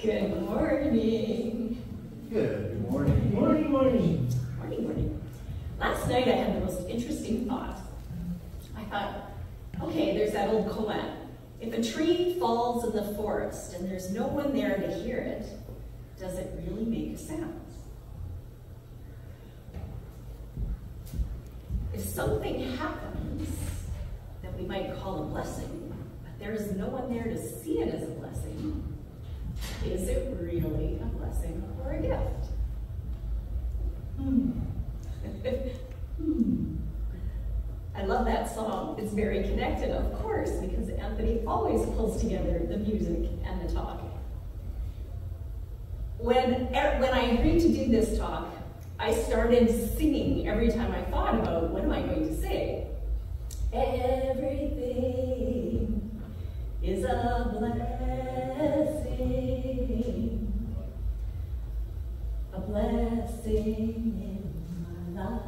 Good morning. Good morning. Morning, morning. Morning, morning. Last night I had the most interesting thought. I thought, okay, there's that old koan. If a tree falls in the forest and there's no one there to hear it, does it really make a sound? If something happens that we might call a blessing, but there is no one there to see it as a blessing, is it really a blessing or a gift? I love that song. It's very connected, of course, because Anthony always pulls together the music and the talk. When I agreed to do this talk, I started singing every time I thought about what am I going to say. Everything is a blessing in my life.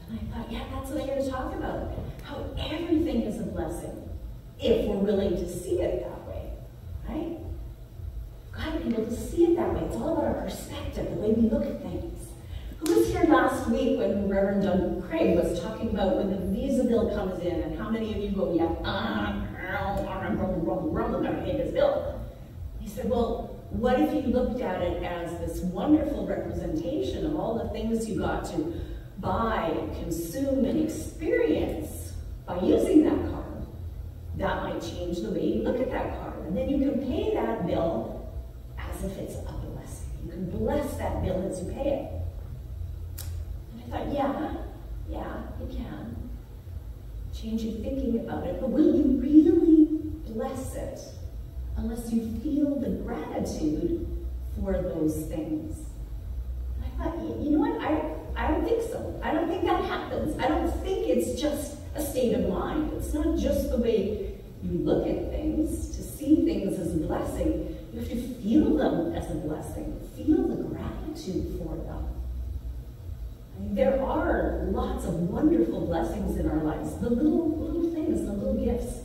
And I thought, yeah, that's what I'm going to talk about. How everything is a blessing if we're willing to see it that way, right? Got to be able to see it that way. It's all about our perspective, the way we look at things. Who was here last week when Reverend Doug Craig was talking about when the visa bill comes in and how many of you go, yeah, I'm going to pay this bill? He said, well, what if you looked at it as this wonderful representation of all the things you got to buy, consume, and experience by using that card? That might change the way you look at that card. And then you can pay that bill as if it's a blessing. You can bless that bill as you pay it. And I thought, yeah, you can. Change your thinking about it, but will you really bless it unless you feel the gratitude for those things? And I thought, you know what, I don't think so. I don't think that happens. I don't think it's just a state of mind. It's not just the way you look at things. To see things as a blessing, you have to feel them as a blessing. Feel the gratitude for them. There are lots of wonderful blessings in our lives. The little things, the little gifts.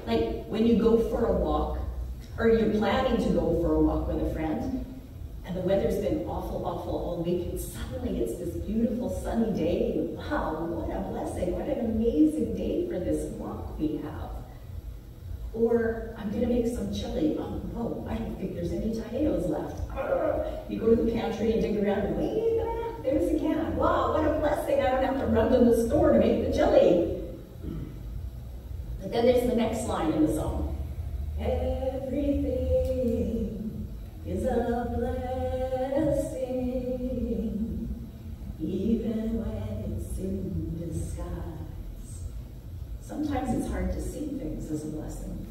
Like when you go for a walk, or you're planning to go for a walk with a friend, and the weather's been awful all week, and suddenly it's this beautiful sunny day. Wow, what a blessing, what an amazing day for this walk we have. Or, I'm gonna make some chili. Oh no, I don't think there's any potatoes left. You go to the pantry and dig around, and way back, there's a can. Wow, what a blessing, I don't have to run to the store to make the chili. But then there's the next line in the song. Everything is a blessing, even when it's in disguise. Sometimes it's hard to see things as a blessing.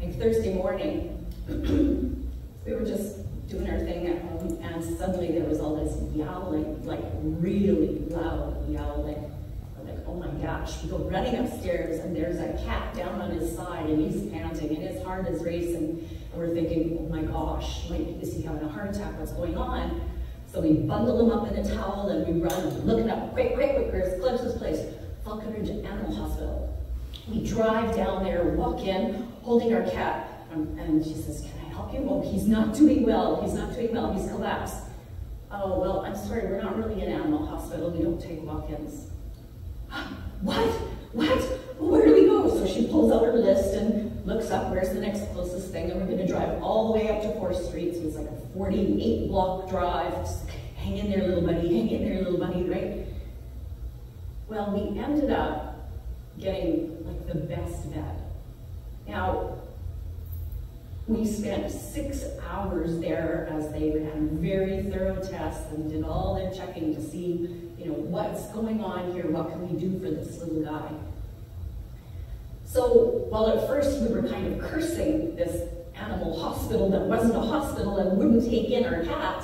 Like Thursday morning, we were just doing our thing at home, and suddenly there was all this yowling, like really loud yowling. Oh my gosh, we go running upstairs and there's a cat down on his side and he's panting and his heart is racing. And we're thinking, oh my gosh, is he having a heart attack? What's going on? So we bundle him up in a towel and we run, looking up, quick, where's the closest place? Falconridge Animal Hospital. We drive down there, walk in, holding our cat, and she says, can I help you? Oh, he's not doing well, he's collapsed. Oh, well, I'm sorry, we're not really an animal hospital, we don't take walk-ins. What? Where do we go? So she pulls out her list and looks up where's the next closest thing, and we're going to drive all the way up to 4th Street. So it's like a 48-block drive. Just hang in there, little buddy, right? Well, we ended up getting like the best vet. Now, we spent 6 hours there as they ran very thorough tests and did all their checking to see, what's going on here, what can we do for this little guy? So, while at first we were kind of cursing this animal hospital that wasn't a hospital and wouldn't take in our cat,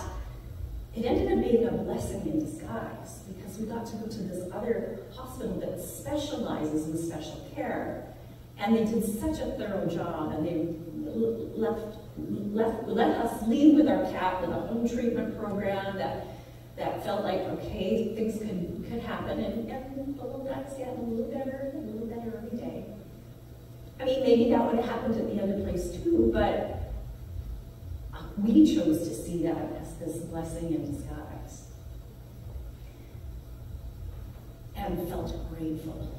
it ended up being a blessing in disguise because we got to go to this other hospital that specializes in special care. And they did such a thorough job, and they let us leave with our cat with a home treatment program that felt like, okay, things could happen, and the little guy's getting a little better every day. I mean, maybe that would have happened at the other place too, but we chose to see that as this blessing in disguise. And felt grateful.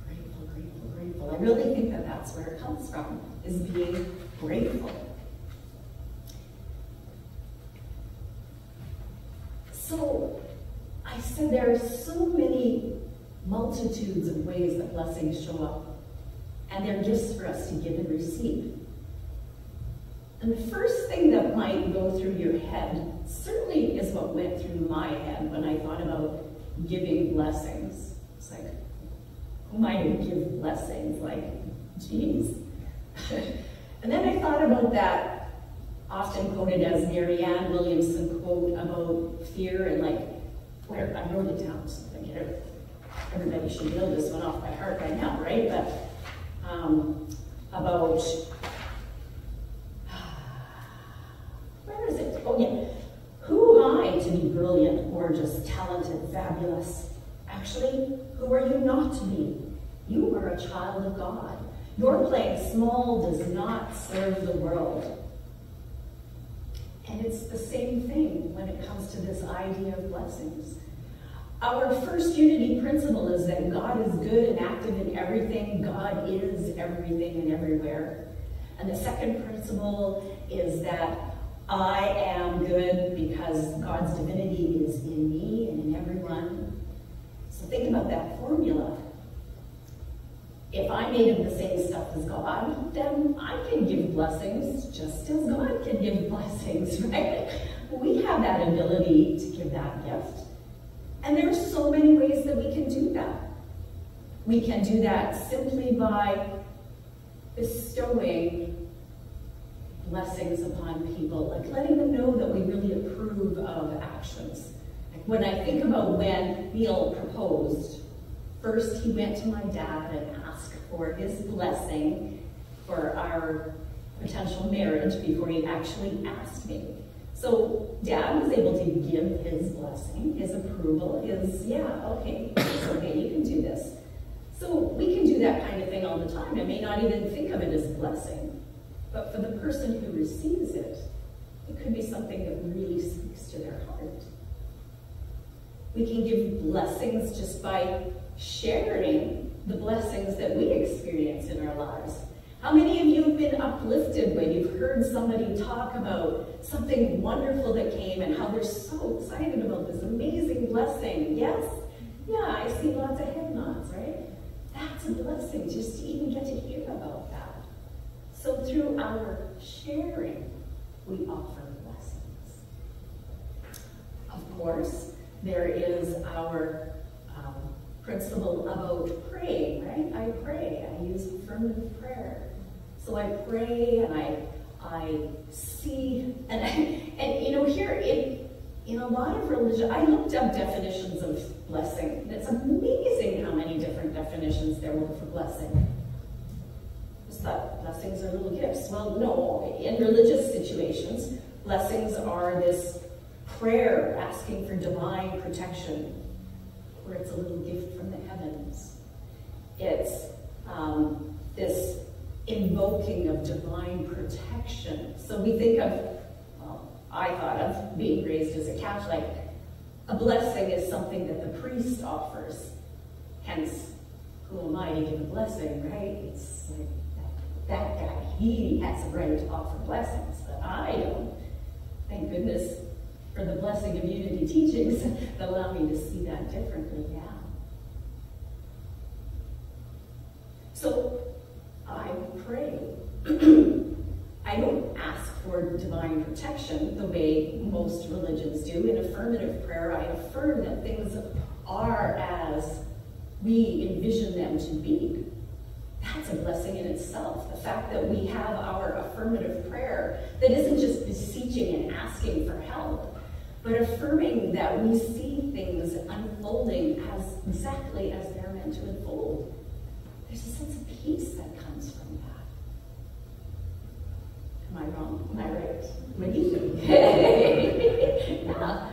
Grateful, grateful, grateful. I really think that that's where it comes from, is being grateful. So, I said there are so many multitudes of ways that blessings show up. And they're gifts for us to give and receive. And the first thing that might go through your head, certainly is what went through my head when I thought about giving blessings. It's like, who am I to give blessings? Like, geez. And then I thought about that often quoted as Marianne Williamson quote about fear, and like, where I wrote it down, so I get it. Everybody should know this one off by heart by now, right? But about, where is it? Oh yeah, who am I to be brilliant, gorgeous, talented, fabulous? Actually, who are you not to be? You are a child of God. Your playing small does not serve the world. And it's the same thing when it comes to this idea of blessings. Our first unity principle is that God is good and active in everything. God is everything and everywhere. And the second principle is that I am good because God's divinity is in me and in everyone. So think about that formula. If I'm made of the same stuff as God, then I can give blessings just as God can give blessings, right? We have that ability to give that gift. And there are so many ways that we can do that. We can do that simply by bestowing blessings upon people, like letting them know that we really approve of actions. Like when I think about when Neil proposed, first he went to my dad and asked for his blessing for our potential marriage before he actually asked me. So Dad was able to give his blessing, his approval, his, yeah, okay, it's okay, you can do this. So we can do that kind of thing all the time. I may not even think of it as a blessing, but for the person who receives it, it could be something that really speaks to their heart. We can give blessings just by sharing the blessings that we experience in our lives. How many of you have been uplifted when you've heard somebody talk about something wonderful that came and how they're so excited about this amazing blessing? Yes? Yeah, I see lots of head nods, right? That's a blessing, just to even get to hear about that. So through our sharing, we offer blessings. Of course, there is our principle about praying, right? I pray, I use affirmative prayer. So I pray and I see, and you know, here in a lot of religion, I looked up definitions of blessing. And it's amazing how many different definitions there were for blessing. Just thought blessings are little gifts. Well, no, in religious situations, blessings are this prayer asking for divine protection, where it's a little gift from the heavens. It's this invoking of divine protection. So we think of, well, I thought of being raised as a Catholic, a blessing is something that the priest offers. Hence, who am I to give a blessing, right? It's like that guy, he has a right to offer blessings, but I don't. Thank goodness for the blessing of unity teachings that allow me to see that differently, yeah. So, I pray. I don't ask for divine protection the way most religions do. In affirmative prayer, I affirm that things are as we envision them to be. That's a blessing in itself. The fact that we have our affirmative prayer that isn't just beseeching and asking for help, but affirming that we see things unfolding as exactly as they're meant to unfold. There's a sense of peace that comes from that. Am I wrong? Am I right? What do you think? Yeah,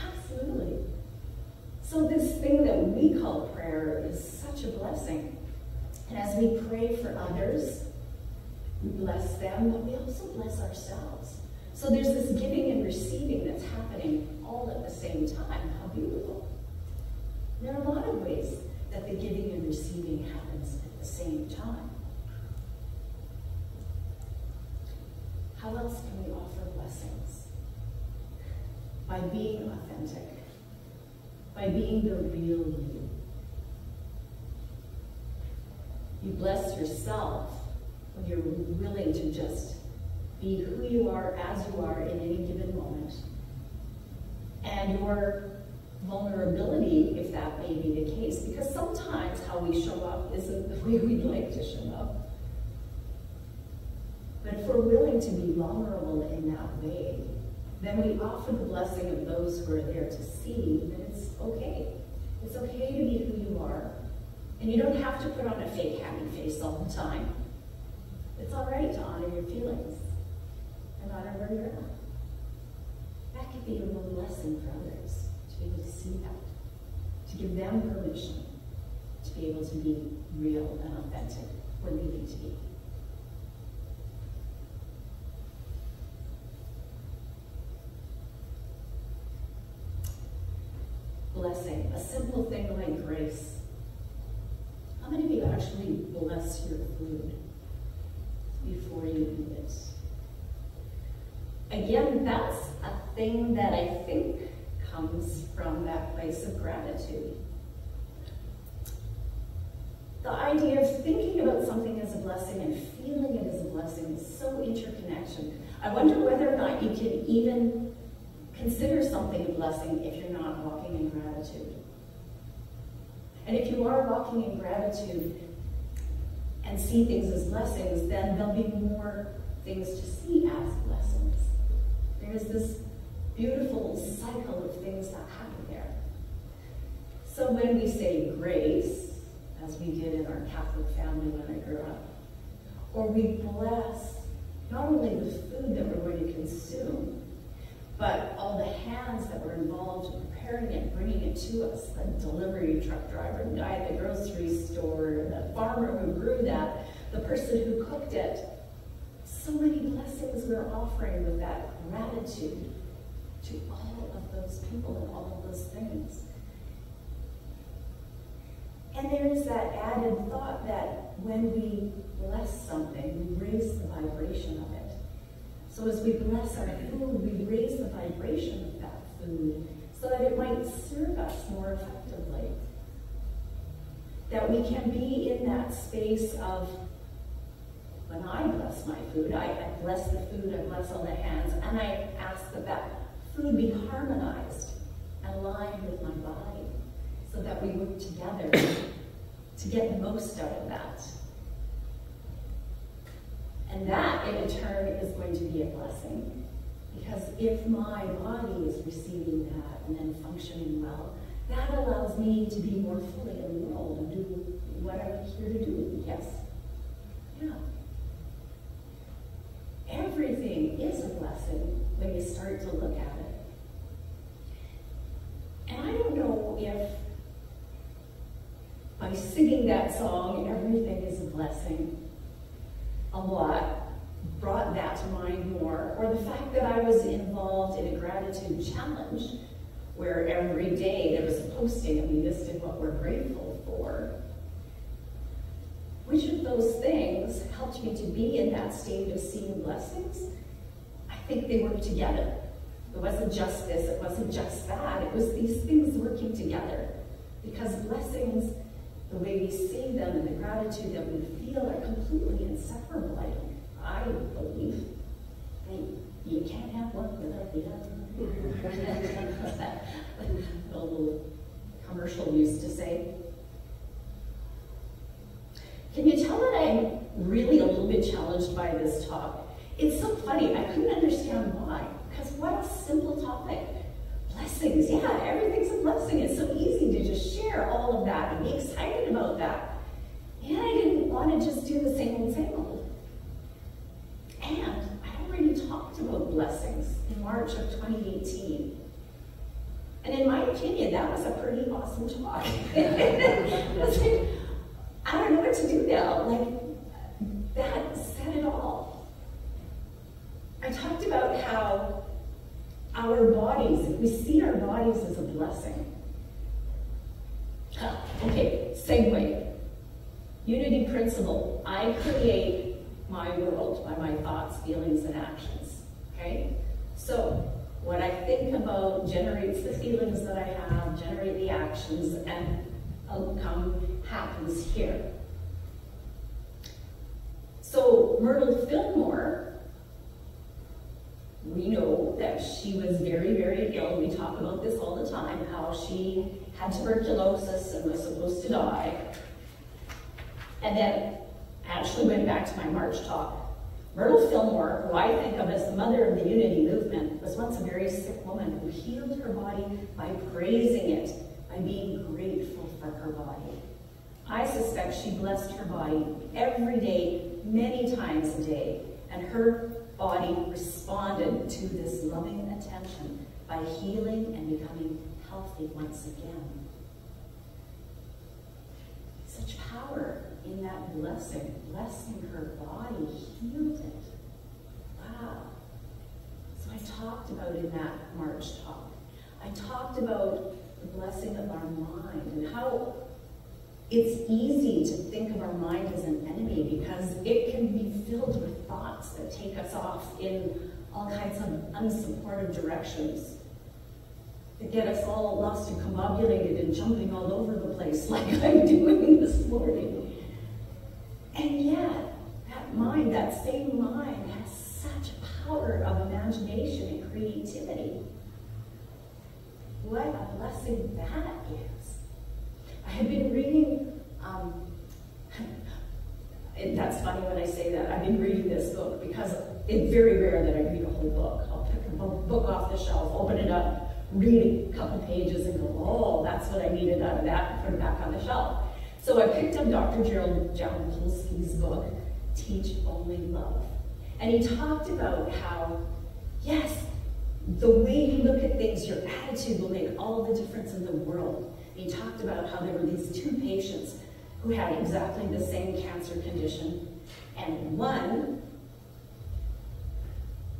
absolutely. So this thing that we call prayer is such a blessing. And as we pray for others, we bless them, but we also bless ourselves. So there's this giving and receiving that's happening all at the same time. How beautiful. There are a lot of ways that the giving and receiving happens at the same time. How else can we offer blessings? By being authentic, by being the real you. You bless yourself when you're willing to just be who you are as you are in any given moment. And your vulnerability, if that may be the case, because sometimes how we show up isn't the way we'd like to show up. But if we're willing to be vulnerable in that way, then we offer the blessing of those who are there to see that it's okay. It's okay to be who you are. And you don't have to put on a fake happy face all the time. It's all right to honor your feelings and honor where you're at. That could be a real blessing for others, to be able to see that, to give them permission to be able to be real and authentic when they need to be. Blessing, a simple thing like grace. How many of you actually bless your food before you eat it? Again, that's a thing that I think comes from that place of gratitude. The idea of thinking about something as a blessing and feeling it as a blessing is so interconnection. I wonder whether or not you can even consider something a blessing if you're not walking in gratitude. And if you are walking in gratitude and see things as blessings, then there'll be more things to see as blessings. There's this beautiful cycle of things that happen there. So when we say grace, as we did in our Catholic family when I grew up, or we bless not only the food that we're going to consume, but all the hands that were involved in preparing it, bringing it to us, the delivery truck driver, the guy at the grocery store, the farmer who grew that, the person who cooked it. So many blessings we're offering with that gratitude to all of those people and all of those things. And there is that added thought that when we bless something, we raise the vibration of it. So as we bless our food, we raise the vibration of that food so that it might serve us more effectively. That we can be in that space of, when I bless my food, I bless the food, I bless all the hands, and I ask that that food be harmonized and aligned with my body so that we work together to get the most out of that. And that, in turn, is going to be a blessing. Because if my body is receiving that and then functioning well, that allows me to be more fully in the world and do what I'm here to do. Yes? Yeah. Everything is a blessing when you start to look at it. And I don't know if by singing that song, everything is a blessing, a lot, brought that to mind more, or the fact that I was involved in a gratitude challenge where every day there was a posting and we listed what we're grateful for. Which of those things helped me to be in that state of seeing blessings? I think they worked together. It wasn't just this, it wasn't just that, it was these things working together. Because blessings, the way we see them and the gratitude that we feel are completely inseparable, I believe. You can't have one without the other. That little commercial used to say. Can you tell that I'm really a little bit challenged by this talk? It's so funny, I couldn't understand why. Because what a simple topic. Blessings, yeah, everything's a blessing. It's so easy to just share all of that and be excited about that. And I didn't want to just do the same old, same old. And I already talked about blessings in March of 2018. And in my opinion, that was a pretty awesome talk. It was like, I don't know what to do now. Like, that said it all. I talked about how our bodies, if we see our bodies as a blessing. Okay, segue. Unity principle. I create my world by my thoughts, feelings, and actions. Okay? So, what I think about generates the feelings that I have, generate the actions, and outcome happens here. So, Myrtle Fillmore, we know that she was very, very ill. We talk about this all the time, how she had tuberculosis and was supposed to die. And then, actually went back to my March talk. Myrtle Fillmore, who I think of as the mother of the Unity movement, was once a very sick woman who healed her body by praising it, by being grateful for her body. I suspect she blessed her body every day, many times a day, and her body responded to this loving attention by healing and becoming healthy once again. Such power in that blessing. Blessing her body, healed it. Wow. So I talked about in that March talk, I talked about the blessing of our mind and how it's easy to think of our mind as an enemy because it can be filled with thoughts that take us off in all kinds of unsupportive directions, that get us all lost and combobulated and jumping all over the place like I'm doing this morning. And yet, that mind, that same mind, has such a power of imagination and creativity. What a blessing that is. I had been reading, that's funny when I say that, I've been reading this book because it's very rare that I read a whole book. I'll pick a book off the shelf, open it up, read a couple pages and go, oh, that's what I needed out of that, and put it back on the shelf. So I picked up Dr. Gerald Jampolsky's book, Teach Only Love. And he talked about how, yes, the way you look at things, your attitude will make all the difference in the world. And he talked about how there were these two patients who had exactly the same cancer condition, and one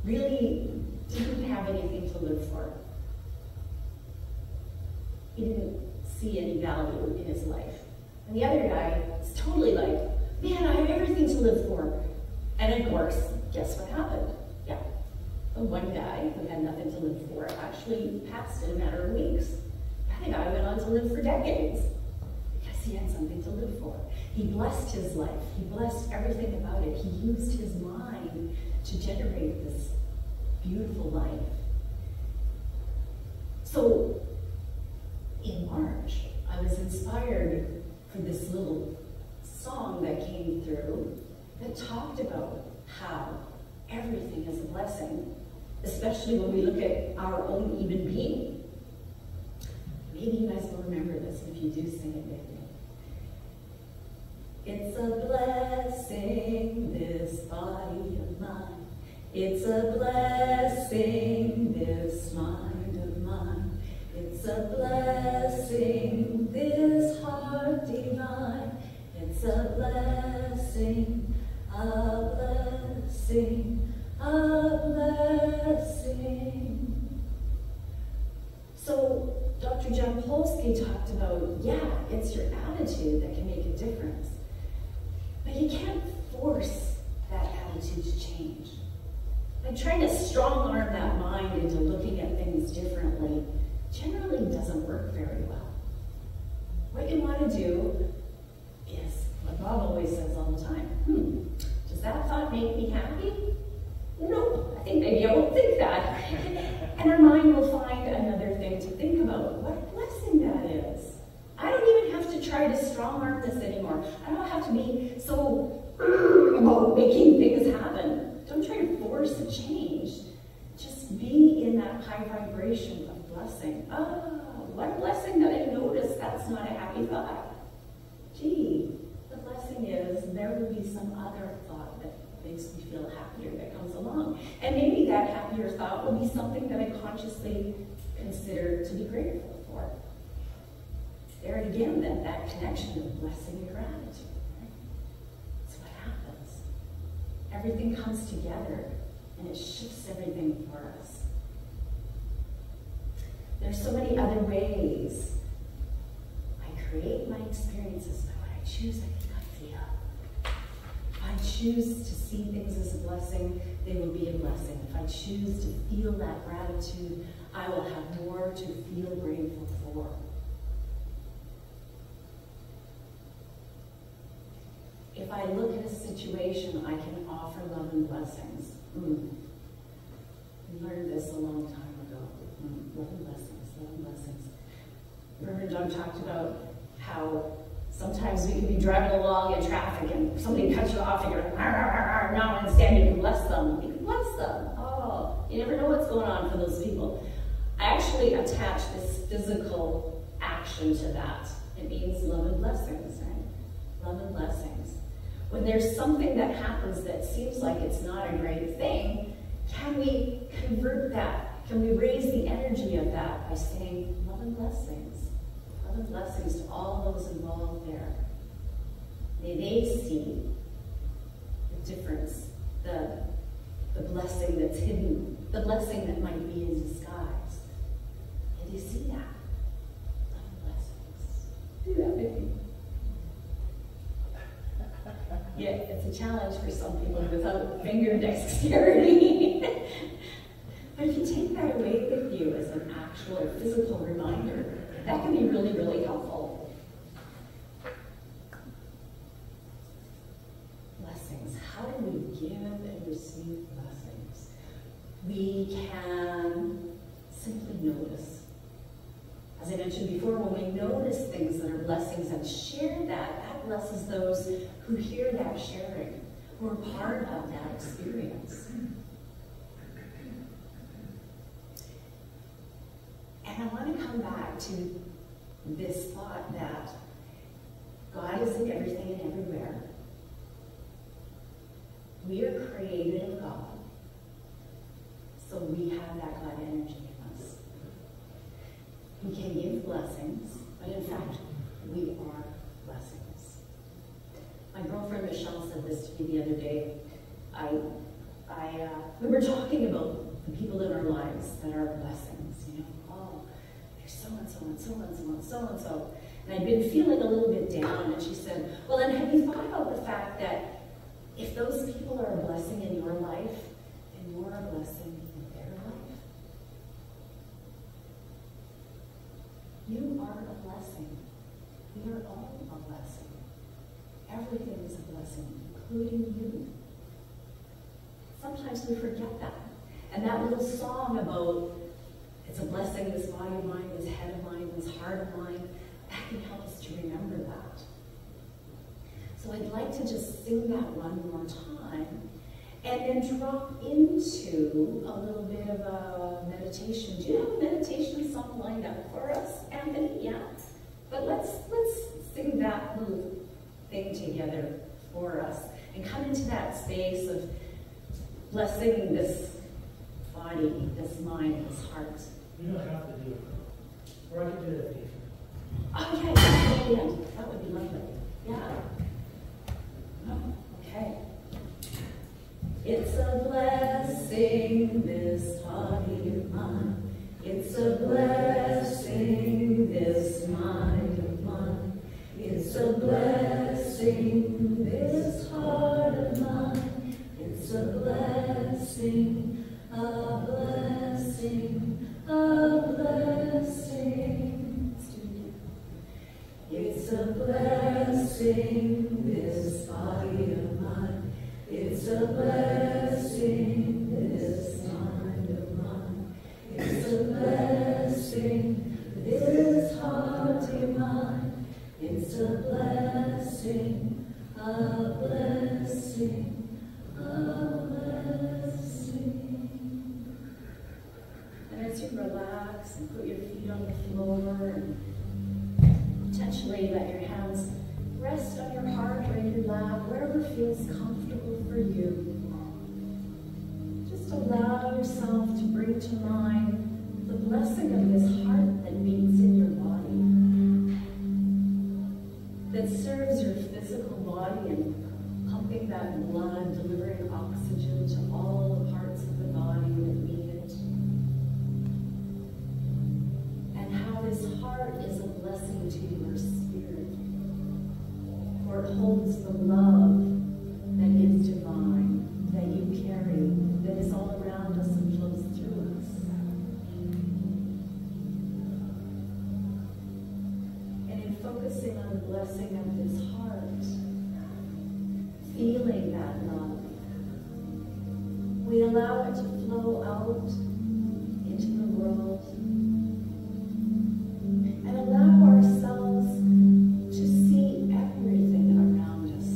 really didn't have anything to live for. He didn't see any value in his life. And the other guy is totally like, man, I have everything to live for. And of course, guess what happened? Yeah, the one guy who had nothing to live for actually passed in a matter of weeks. The other guy went on to live for decades because he had something to live for. He blessed his life. He blessed everything about it. He used his mind to generate this beautiful life. So in March, I was inspired for this little song that came through that talked about how everything is a blessing, especially when we look at our own even being. Maybe you guys will remember this, and if you do, sing it with me. It's a blessing, this body of mine. It's a blessing, this mind of mine. It's a blessing, this heart divine. It's a blessing, a blessing, a blessing. So Dr. Jampolsky talked about, yeah, it's your attitude that can make a difference. But you can't force that attitude to change. Like trying to strong-arm that mind into looking at things differently generally doesn't work very well. What you want to do is, what Bob always says all the time, does that thought make me happy? Nope, I think maybe I won't think that. And our mind will find another thing to think about. What a blessing that is. I don't even have to try to strong-arm this anymore. I don't have to be so about making things happen. Don't try to force a change. Just be in that high vibration of blessing. Oh, what a blessing that I noticed that's not a happy thought. Gee, the blessing is there will be some other thought that makes me feel happier that comes along. And maybe that happier thought will be something that I consciously consider to be grateful for. There again, that connection of blessing and gratitude. Right? That's what happens. Everything comes together and it shifts everything for us. There's so many other ways. I create my experiences by what I choose, I think I feel. If I choose to see things as a blessing, they will be a blessing. If I choose to feel that gratitude, I will have more to feel grateful for. If I look at a situation, I can offer love and blessings. We learned this a long time ago. Love and blessings, love and blessings. Remember Doug talked about how sometimes we can be driving along in traffic and somebody cuts you off and you're like, now instead you can bless them. You can bless them. Oh, you never know what's going on for those people. I actually attach this physical action to that. It means love and blessings, right? Love and blessings. When there's something that happens that seems like it's not a great thing, can we convert that? Can we raise the energy of that by saying love and blessings? Love and blessings to all those involved there. May they see the difference, the blessing that's hidden, the blessing that might be in disguise. May they see that? Love and blessings. Do that with me. Yeah, it's a challenge for some people without finger dexterity. But if you take that away with you as an actual physical reminder, that can be really, really helpful. Blessings. How do we give and receive blessings? We can simply notice. As I mentioned before, when we notice things that are blessings and share that, that blesses those who hear that sharing, who are part of that experience. And I want to come back to this thought that God is in everything and everywhere. We are created of God, so we have that God energy in us. We can give blessings, but in fact, we are blessings. My girlfriend Michelle said this to me the other day. We were talking about the people in our lives that are blessings, you know. Oh, there's so-and-so and so-and-so and so-and-so. And I'd been feeling a little bit down, and she said, well, then have you thought about the fact that if those people are a blessing in your life, then you're a blessing in their life? You are a blessing. We are all a blessing. Everything is a blessing, including you. Sometimes we forget that. And that little song about it's a blessing, this body of mine, this head of mine, this heart of mine, that can help us to remember that. So I'd like to just sing that one more time and then drop into a little bit of a meditation. Do you have a meditation song lined up for us, Anthony? Yeah? But let's sing that little thing together for us and come into that space of blessing this body, this mind, this heart. You don't have to do it, or I can do that for you. Okay, that would be lovely. Yeah. Okay. It's a blessing, this body of mine. It's a blessing, this mind of mine. It's a blessing, this heart of mine. It's a blessing, a blessing, a blessing. It's a blessing, this body of mine. It's a blessing, this mind of mine. It's a blessing, this heart of mine. It's a blessing, a blessing, a blessing. And as you relax and put your feet on the floor and potentially let your hands rest on your heart or in your lap, wherever feels comfortable for you. Just allow yourself to bring to mind the blessing of this heart that beats in your body, that serves your physical body and pumping that blood, delivering oxygen to all the parts of the body that need it. into your spirit, for it holds the love that is divine, that you carry, that is all around us and flows through us. And in focusing on the blessing of this heart, feeling that love, we allow it to flow out into the world and allow ourselves to see everything around us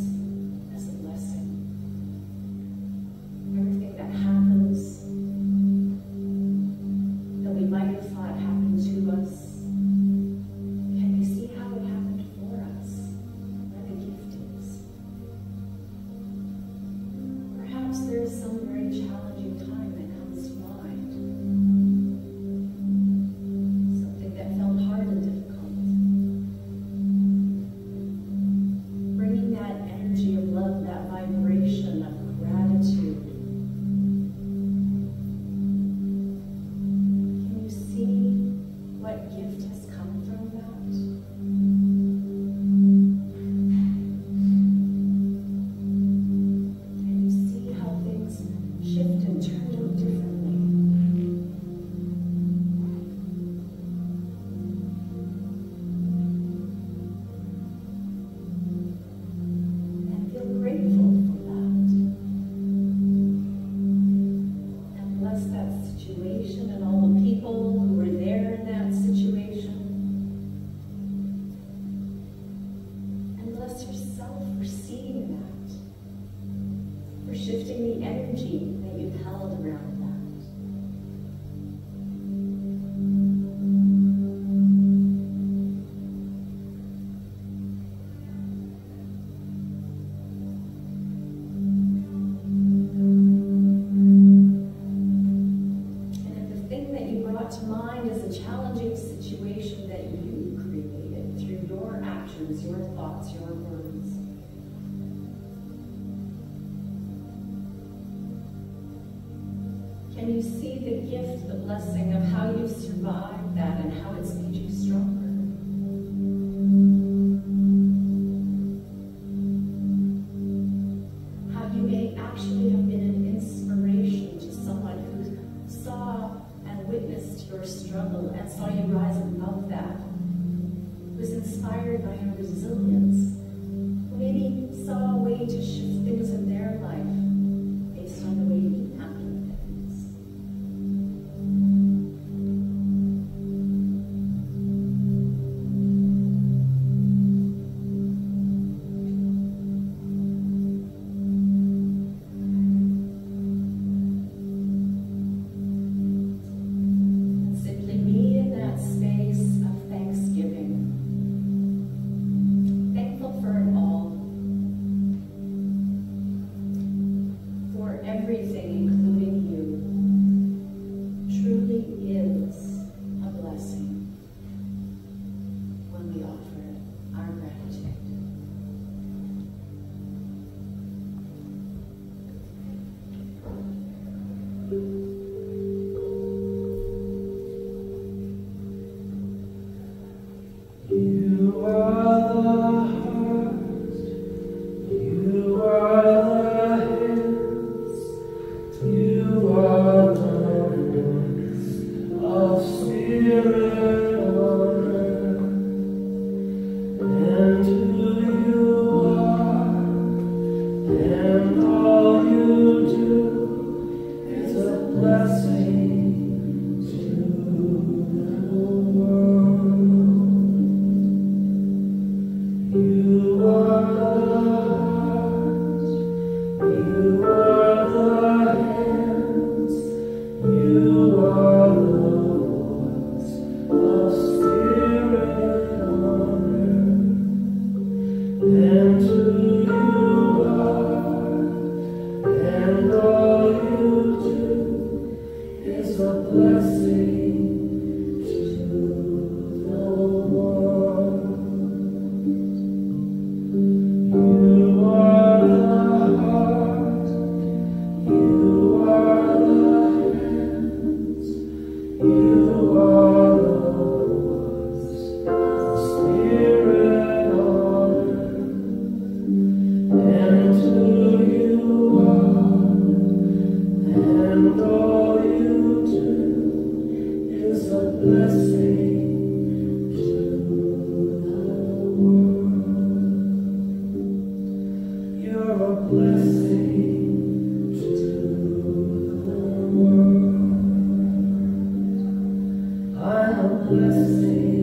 as a blessing. Everything that happens that we might have thought happened to us, can we see how it happened for us, what the gift is? Perhaps there's some very challenging time that comes to mind. Something that felt hard and difficult. Bringing that energy of love, that vibration of gratitude. Can you see what gift has come from that? Shift and turn out differently. And feel grateful for that. And bless that situation and all the people who were there in that situation. And bless yourself for seeing that, for shifting the energy that you've held around that. And if the thing that you brought to mind is a challenging situation that you created through your actions, your thoughts, your words, can you see the gift, the blessing of how you've survived that and how it's made you stronger? How you may actually have been an inspiration to someone who saw and witnessed your struggle and saw you rise above that, was inspired by your resilience, who maybe saw a way to shift things in their life based on the way you handled things. Simply be in that space of thanksgiving. Thankful for it all. For everything, including you, truly is a blessing when we offer our gratitude. You are the heart, you are the hands, you are the voice of spirit on earth, and who you are, and all you do is a blessing to the world. You are the heart, you are the hands, you are the voice blessing to the world. You're a blessing to the world. I'm a blessing.